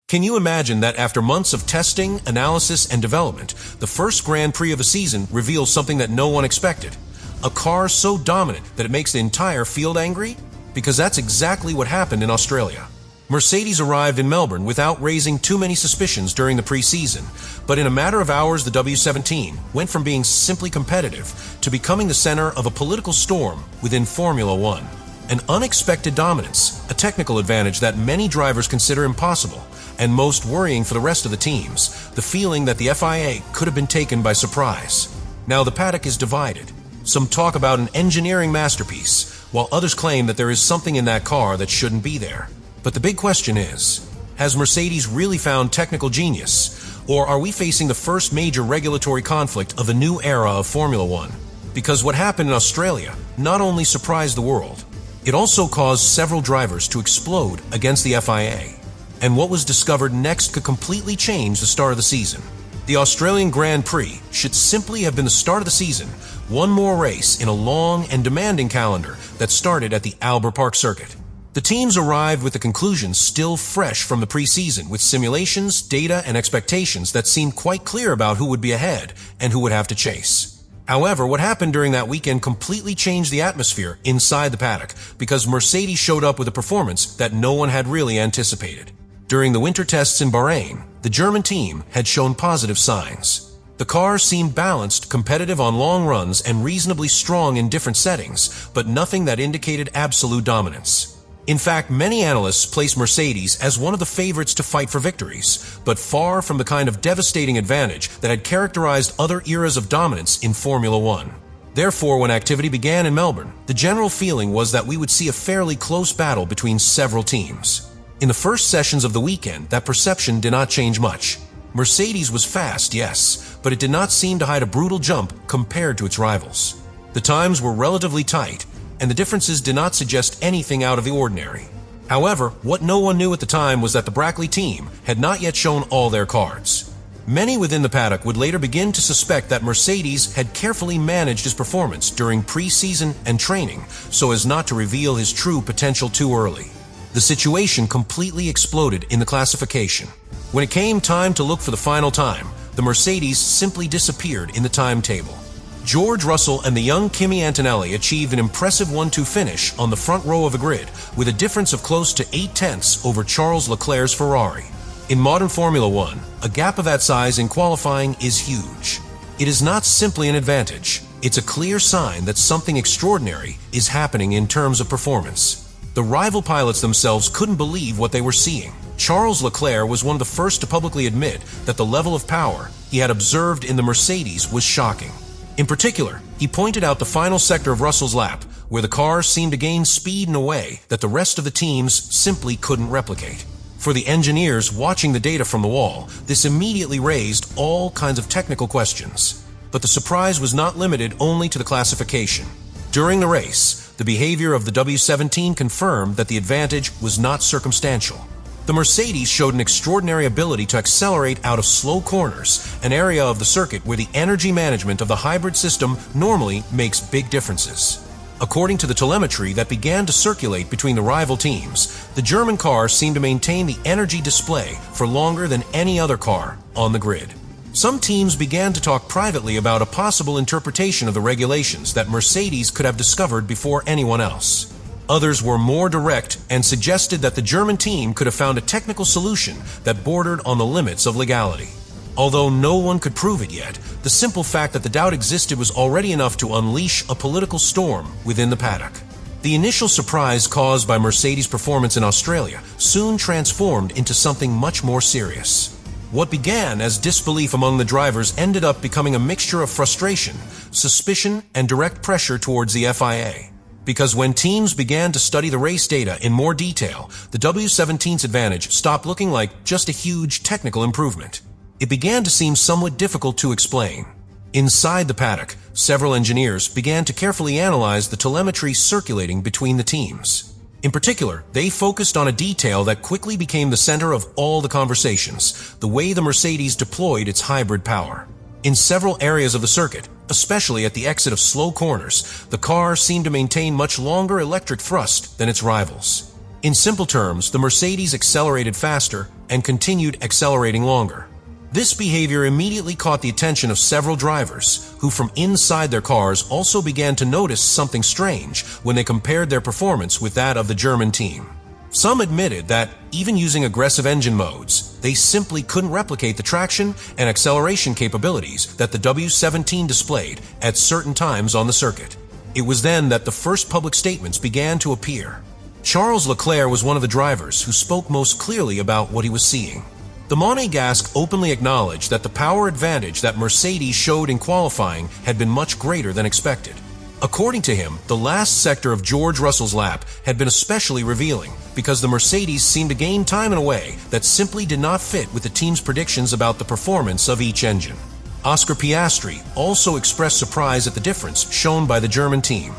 Can you imagine that after months of testing, analysis, and development, the first Grand Prix of the season reveals something that no one expected? A car so dominant that it makes the entire field angry? Because that's exactly what happened in Australia. Mercedes arrived in Melbourne without raising too many suspicions during the pre-season, but in a matter of hours the W17 went from being simply competitive to becoming the center of a political storm within Formula One. An unexpected dominance, a technical advantage that many drivers consider impossible, and most worrying for the rest of the teams, the feeling that the FIA could have been taken by surprise. Now the paddock is divided. Some talk about an engineering masterpiece, while others claim that there is something in that car that shouldn't be there. But the big question is, has Mercedes really found technical genius, or are we facing the first major regulatory conflict of a new era of Formula One? Because what happened in Australia not only surprised the world, it also caused several drivers to explode against the FIA. And what was discovered next could completely change the start of the season. The Australian Grand Prix should simply have been the start of the season, one more race in a long and demanding calendar that started at the Albert Park circuit. The teams arrived with the conclusions still fresh from the pre-season, with simulations, data, and expectations that seemed quite clear about who would be ahead and who would have to chase. However, what happened during that weekend completely changed the atmosphere inside the paddock because Mercedes showed up with a performance that no one had really anticipated. During the winter tests in Bahrain, the German team had shown positive signs. The car seemed balanced, competitive on long runs, and reasonably strong in different settings, but nothing that indicated absolute dominance. In fact, many analysts place Mercedes as one of the favorites to fight for victories, but far from the kind of devastating advantage that had characterized other eras of dominance in Formula One. Therefore, when activity began in Melbourne, the general feeling was that we would see a fairly close battle between several teams. In the first sessions of the weekend, that perception did not change much. Mercedes was fast, yes, but it did not seem to hide a brutal jump compared to its rivals. The times were relatively tight, and the differences did not suggest anything out of the ordinary. However, what no one knew at the time was that the Brackley team had not yet shown all their cards. Many within the paddock would later begin to suspect that Mercedes had carefully managed his performance during pre-season and training so as not to reveal his true potential too early. The situation completely exploded in the classification. When it came time to look for the final time, the Mercedes simply disappeared in the timetable. George Russell and the young Kimi Antonelli achieved an impressive 1-2 finish on the front row of the grid with a difference of close to 0.8 over Charles Leclerc's Ferrari. In modern Formula One, a gap of that size in qualifying is huge. It is not simply an advantage. It's a clear sign that something extraordinary is happening in terms of performance. The rival pilots themselves couldn't believe what they were seeing. Charles Leclerc was one of the first to publicly admit that the level of power he had observed in the Mercedes was shocking. In particular, he pointed out the final sector of Russell's lap, where the car seemed to gain speed in a way that the rest of the teams simply couldn't replicate. For the engineers watching the data from the wall, this immediately raised all kinds of technical questions. But the surprise was not limited only to the classification. During the race, the behavior of the W17 confirmed that the advantage was not circumstantial. The Mercedes showed an extraordinary ability to accelerate out of slow corners, an area of the circuit where the energy management of the hybrid system normally makes big differences. According to the telemetry that began to circulate between the rival teams, the German car seemed to maintain the energy display for longer than any other car on the grid. Some teams began to talk privately about a possible interpretation of the regulations that Mercedes could have discovered before anyone else. Others were more direct and suggested that the German team could have found a technical solution that bordered on the limits of legality. Although no one could prove it yet, the simple fact that the doubt existed was already enough to unleash a political storm within the paddock. The initial surprise caused by Mercedes' performance in Australia soon transformed into something much more serious. What began as disbelief among the drivers ended up becoming a mixture of frustration, suspicion, and direct pressure towards the FIA. Because when teams began to study the race data in more detail, the W17's advantage stopped looking like just a huge technical improvement. It began to seem somewhat difficult to explain. Inside the paddock, several engineers began to carefully analyze the telemetry circulating between the teams. In particular, they focused on a detail that quickly became the center of all the conversations: the way the Mercedes deployed its hybrid power. In several areas of the circuit, especially at the exit of slow corners, the car seemed to maintain much longer electric thrust than its rivals. In simple terms, the Mercedes accelerated faster and continued accelerating longer. This behavior immediately caught the attention of several drivers, who from inside their cars also began to notice something strange when they compared their performance with that of the German team. Some admitted that, even using aggressive engine modes, they simply couldn't replicate the traction and acceleration capabilities that the W17 displayed at certain times on the circuit. It was then that the first public statements began to appear. Charles Leclerc was one of the drivers who spoke most clearly about what he was seeing. The Monegasque openly acknowledged that the power advantage that Mercedes showed in qualifying had been much greater than expected. According to him, the last sector of George Russell's lap had been especially revealing because the Mercedes seemed to gain time in a way that simply did not fit with the team's predictions about the performance of each engine. Oscar Piastri also expressed surprise at the difference shown by the German team.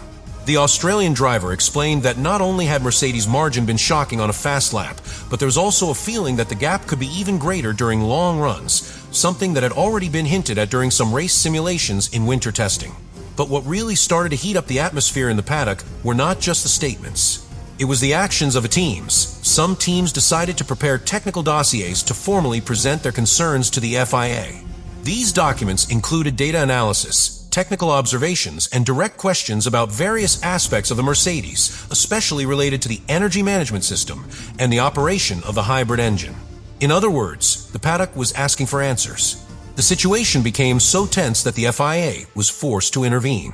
The Australian driver explained that not only had Mercedes' margin been shocking on a fast lap, but there was also a feeling that the gap could be even greater during long runs, something that had already been hinted at during some race simulations in winter testing. But what really started to heat up the atmosphere in the paddock were not just the statements. It was the actions of the teams. Some teams decided to prepare technical dossiers to formally present their concerns to the FIA. These documents included data analysis, technical observations, and direct questions about various aspects of the Mercedes, especially related to the energy management system and the operation of the hybrid engine. In other words, the paddock was asking for answers. The situation became so tense that the FIA was forced to intervene.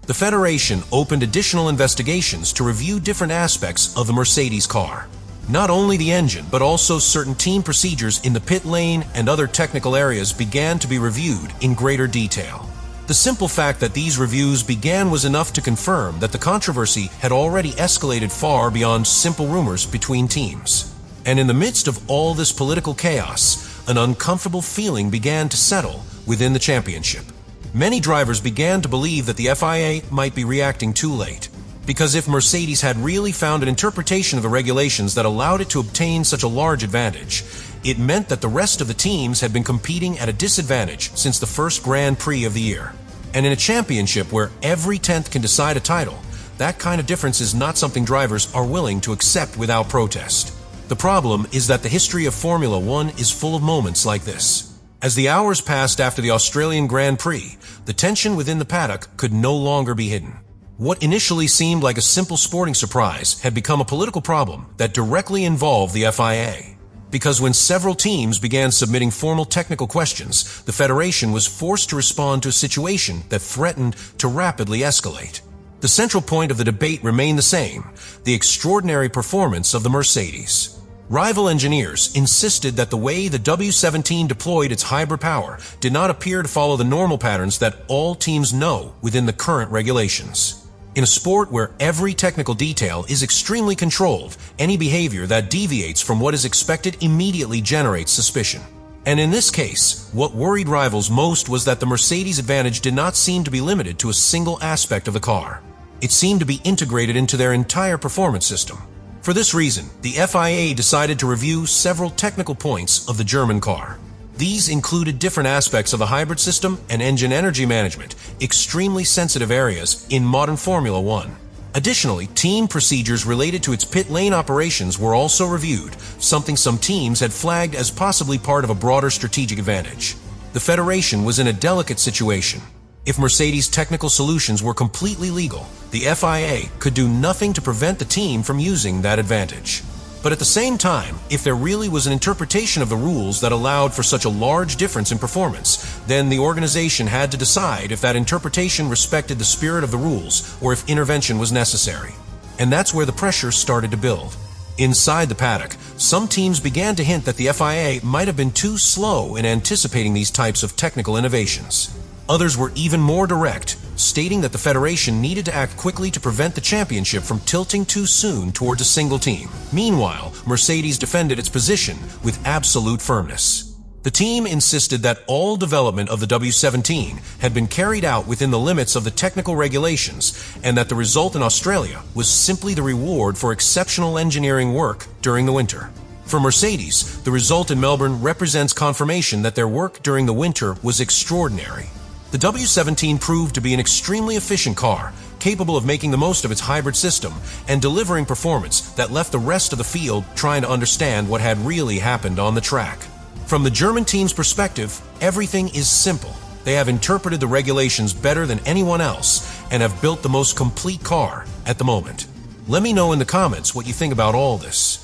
The Federation opened additional investigations to review different aspects of the Mercedes car. Not only the engine, but also certain team procedures in the pit lane and other technical areas began to be reviewed in greater detail. The simple fact that these reviews began was enough to confirm that the controversy had already escalated far beyond simple rumors between teams. And in the midst of all this political chaos, an uncomfortable feeling began to settle within the championship. Many drivers began to believe that the FIA might be reacting too late. Because if Mercedes had really found an interpretation of the regulations that allowed it to obtain such a large advantage, it meant that the rest of the teams had been competing at a disadvantage since the first Grand Prix of the year. And in a championship where every 10th can decide a title, that kind of difference is not something drivers are willing to accept without protest. The problem is that the history of Formula One is full of moments like this. As the hours passed after the Australian Grand Prix, the tension within the paddock could no longer be hidden. What initially seemed like a simple sporting surprise had become a political problem that directly involved the FIA. Because when several teams began submitting formal technical questions, the Federation was forced to respond to a situation that threatened to rapidly escalate. The central point of the debate remained the same: the extraordinary performance of the Mercedes. Rival engineers insisted that the way the W17 deployed its hybrid power did not appear to follow the normal patterns that all teams know within the current regulations. In a sport where every technical detail is extremely controlled, any behavior that deviates from what is expected immediately generates suspicion. And in this case, what worried rivals most was that the Mercedes advantage did not seem to be limited to a single aspect of the car. It seemed to be integrated into their entire performance system. For this reason, the FIA decided to review several technical points of the German car. These included different aspects of the hybrid system and engine energy management, extremely sensitive areas in modern Formula One. Additionally, team procedures related to its pit lane operations were also reviewed, something some teams had flagged as possibly part of a broader strategic advantage. The Federation was in a delicate situation. If Mercedes' technical solutions were completely legal, the FIA could do nothing to prevent the team from using that advantage. But at the same time, if there really was an interpretation of the rules that allowed for such a large difference in performance, then the organization had to decide if that interpretation respected the spirit of the rules or if intervention was necessary. And that's where the pressure started to build. Inside the paddock, some teams began to hint that the FIA might have been too slow in anticipating these types of technical innovations. Others were even more direct, stating that the Federation needed to act quickly to prevent the championship from tilting too soon towards a single team. Meanwhile, Mercedes defended its position with absolute firmness. The team insisted that all development of the W17 had been carried out within the limits of the technical regulations and that the result in Australia was simply the reward for exceptional engineering work during the winter. For Mercedes, the result in Melbourne represents confirmation that their work during the winter was extraordinary. The W17 proved to be an extremely efficient car, capable of making the most of its hybrid system and delivering performance that left the rest of the field trying to understand what had really happened on the track. From the German team's perspective, everything is simple. They have interpreted the regulations better than anyone else and have built the most complete car at the moment. Let me know in the comments what you think about all this.